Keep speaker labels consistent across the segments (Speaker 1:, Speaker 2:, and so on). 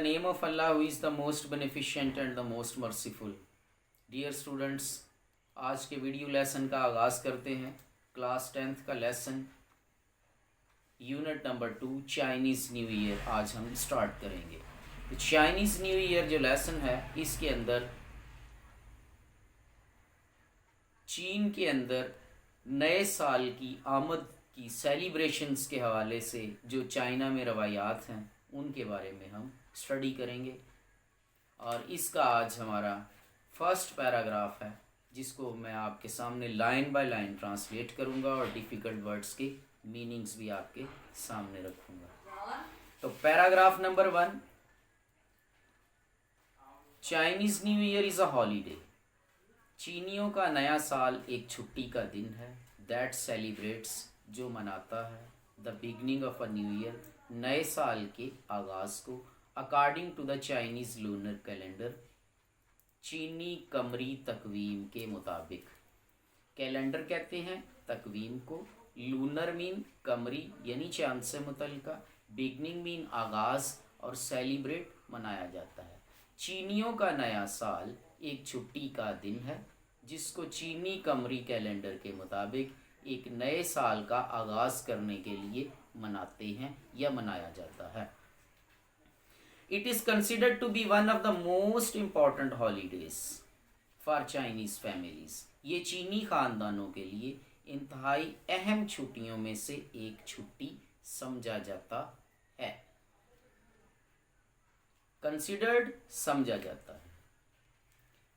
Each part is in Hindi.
Speaker 1: name of Allah who is the most beneficent and the most merciful. Dear students, आज के वीडियो लेसन का आगाज़ करते हैं। क्लास 10th का lesson unit number 2 Chinese new year आज हम स्टार्ट करेंगे। तो चाइनीज़ न्यू ईयर जो लेसन है इसके अंदर चीन के अंदर नए साल की आमद की सेलिब्रेशंस के हवाले से जो चाइना में रवायात हैं उनके बारे में हम स्टडी करेंगे। और इसका आज हमारा फर्स्ट पैराग्राफ है जिसको मैं आपके सामने लाइन बाय लाइन ट्रांसलेट करूंगा और डिफ़िकल्ट वर्ड्स के मीनिंग्स भी आपके सामने रखूंगा। तो paragraph number 1, Chinese new year is a holiday. चीनियों का नया साल एक छुट्टी का दिन है। दैट सेलिब्रेट्स, जो मनाता है, the beginning of a new year, नए साल के आगाज़ को, according to the Chinese lunar calendar, चीनी कमरी तकवीम के मुताबिक। कैलेंडर कहते हैं तकवीम को, लूनर मीन कमरी यानी चांद से मुतल्लिका, बिगनिंग मीन आगाज़ और सेलिब्रेट मनाया जाता है। चीनियों का नया साल एक छुट्टी का दिन है जिसको चीनी कमरी कैलेंडर के मुताबिक एक नए साल का आगाज़ करने के लिए मनाते हैं या मनाया जाता है। It is considered to be one of the most important holidays for Chinese families. ये चीनी ख़ानदानों के लिए इंतहाई अहम छुट्टियों में से एक छुट्टी समझा जाता है। कंसिडर्ड समझा जाता है।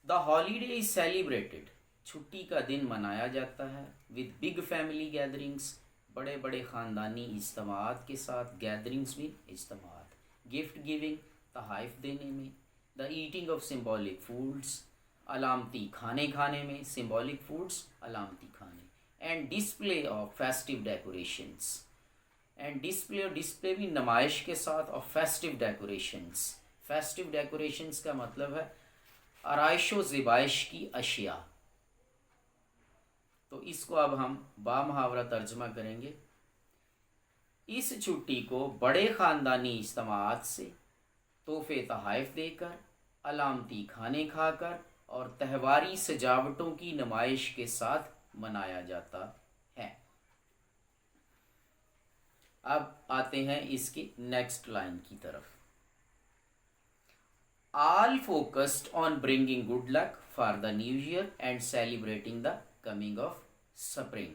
Speaker 1: द हॉलीडे इज सेलिब्रेटेड, छुट्टी का दिन मनाया जाता है, विद बिग फैमिली गैदरिंग्स, बड़े बड़े ख़ानदानी इज्तिमाआत के साथ, गैदरिंग्स में इज्तिमाआत, गिफ्ट गिविंग, तहाइफ देने में, the eating of symbolic foods, अलामती खाने खाने में, सिम्बॉलिक फूड्स अलामती खाने, and display of festive decorations, and display भी नमाइश के साथ, of festive decorations. Festive decorations का मतलब है आराइश व ज़िबाइश की अशिया। तो इसको अब हम बामुहावरा तर्जमा करेंगे। इस छुट्टी को बड़े ख़ानदानी इज्तिमाआत से, तोहफे तहाइफ देकर, अलामती खाने खाकर और त्यौहारी सजावटों की नुमाइश के साथ मनाया जाता है। अब आते हैं इसकी नेक्स्ट लाइन की तरफ। All focused on bringing good luck for the new year and celebrating the coming of spring.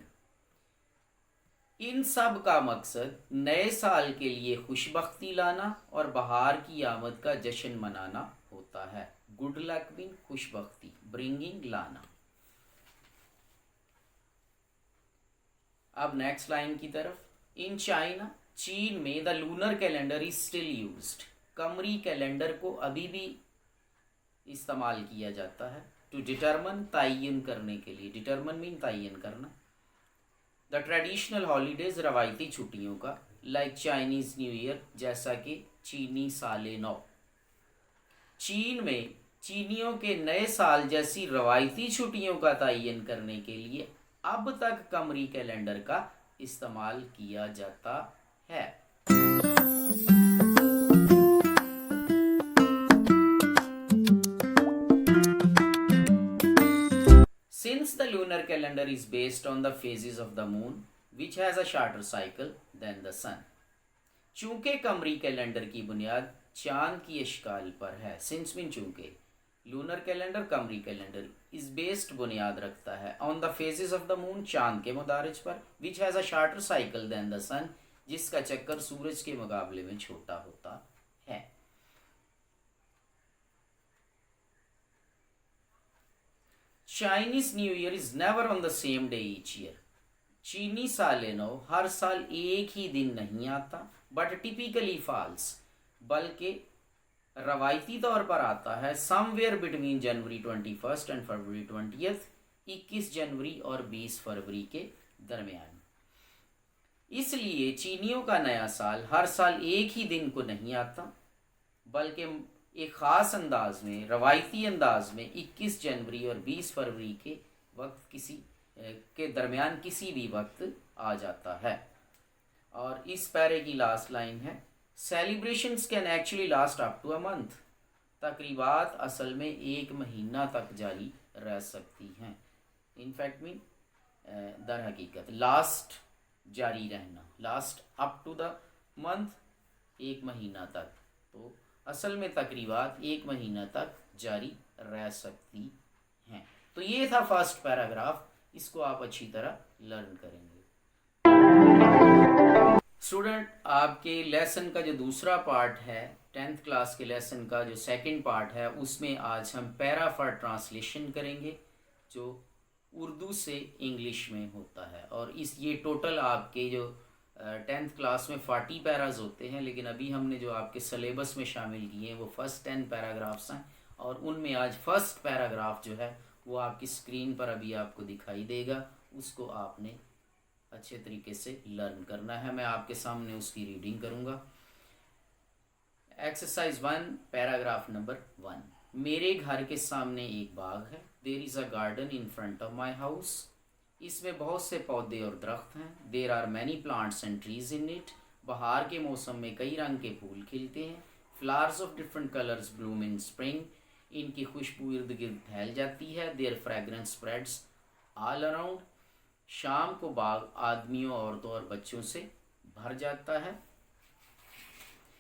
Speaker 1: इन सब का मकसद नए साल के लिए खुशबख्ती लाना और बहार की आमद का जश्न मनाना होता है। गुड लक मीन खुशबख्ती, ब्रिंगिंग लाना। अब नेक्स्ट लाइन की तरफ। इन चाइना, चीन में, the lunar calendar is still used, कमरी कैलेंडर को अभी भी इस्तेमाल किया जाता है। टू डिटरमन, तयन करने के लिए, डिटरमन मीन तयन करना, द ट्रेडिशनल हॉलीडेज, रवायती छुट्टियों का, लाइक चाइनीज़ न्यू ईयर, जैसा कि चीनी साले नौ। चीन में चीनियों के नए साल जैसी रवायती छुट्टियों का तयन करने के लिए अब तक कमरी कैलेंडर का इस्तेमाल किया जाता है। Since the lunar calendar is based on the phases of the moon, which has a shorter cycle than the sun. चूंकि कमरी कैलेंडर की बुनियाद चांद की अशकाल पर है, सिंस मीन चूंकि, लूनर कैलेंडर कमरी कैलेंडर इज बेस्ड बुनियाद रखता है, on the phases of the moon, चांद के मुदारिज पर, which has a shorter cycle than the sun, जिसका चक्कर सूरज के मुकाबले में छोटा होता है। Chinese new year is never on the same day each year. चीनी साले नौ हर साल एक ही दिन नहीं आता, बट टिपिकली फॉल्स, बल्कि रवायती तौर पर आता है, समवेयर बिटवीन जनवरी 21 एंड फरवरी 20, 21 जनवरी और 20 फरवरी के दरमियान। इसलिए चीनियों का नया साल हर साल एक ही दिन को नहीं आता, बल्कि एक ख़ास अंदाज में, रवायती अंदाज में 21 जनवरी और 20 फरवरी के वक्त किसी के दरमियान किसी भी वक्त आ जाता है। और इस पैरे की लास्ट लाइन है, celebrations can actually last up to a month. तकरीबात असल में एक महीना तक जारी रह सकती हैं। इनफैक्ट मीन दर हकीकत लास्ट जारी रहना, last up to the month एक महीना तक, तो असल में तकरीबात एक महीना तक जारी रह सकती हैं। तो ये था फर्स्ट पैराग्राफ, इसको आप अच्छी तरह लर्न करेंगे। स्टूडेंट, आपके लेसन का जो दूसरा पार्ट है, 10th क्लास के लेसन का जो सेकंड पार्ट है, उसमें आज हम पैरा फॉर ट्रांसलेशन करेंगे, जो उर्दू से इंग्लिश में होता है। और ये टोटल आपके जो 10th क्लास में 40 पैराज होते हैं, लेकिन अभी हमने जो आपके सिलेबस में शामिल किए हैं वो फर्स्ट 10 पैराग्राफ्स हैं, और उनमें आज फर्स्ट पैराग्राफ जो है वो आपकी स्क्रीन पर अभी आपको दिखाई देगा। उसको आपने अच्छे तरीके से लर्न करना है। मैं आपके सामने उसकी रीडिंग करूँगा। Exercise 1, paragraph number 1। मेरे घर के सामने एक बाग है। There is a garden in front of my house. इसमें बहुत से पौधे और दरख्त हैं। There are many plants and trees in it. बाहर के मौसम में कई रंग के फूल खिलते हैं। Flowers of different colours bloom in spring. इनकी खुशबू इर्द गिर्द फैल जाती है। Their fragrance spreads all around. शाम को बाग आदमियों, औरतों और बच्चों से भर जाता है।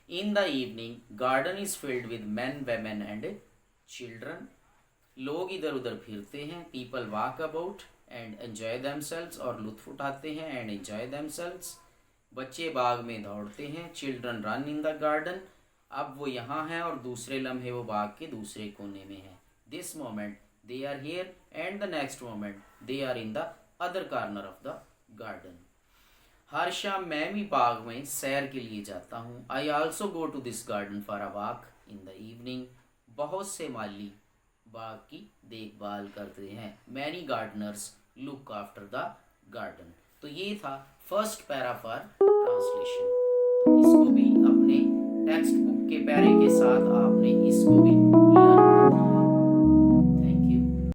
Speaker 1: इन the evening garden is filled with men, women and children. लोग इधर उधर फिरते हैं। People walk about and enjoy themselves, और लुत्फ उठाते हैं एंड एंजॉय देमसेल्व्स। बच्चे बाग में दौड़ते हैं। Children run in the garden. अब वो यहाँ हैं और दूसरे लम्हे वो बाग के दूसरे कोने में हैं। This moment they are here and the next moment they are in the other corner of the garden. हर शाम मैं भी बाग में सैर के लिए जाता हूँ। I also go to this garden for a walk in the evening. बहुत से माली बाग की देखभाल करते हैं। Many gardeners look after the garden. तो ये था फर्स्ट पैरा फॉर ट्रांसलेशन। तो इसको भी अपने टेक्स्ट बुक के पैरे के साथ आपने इसको भी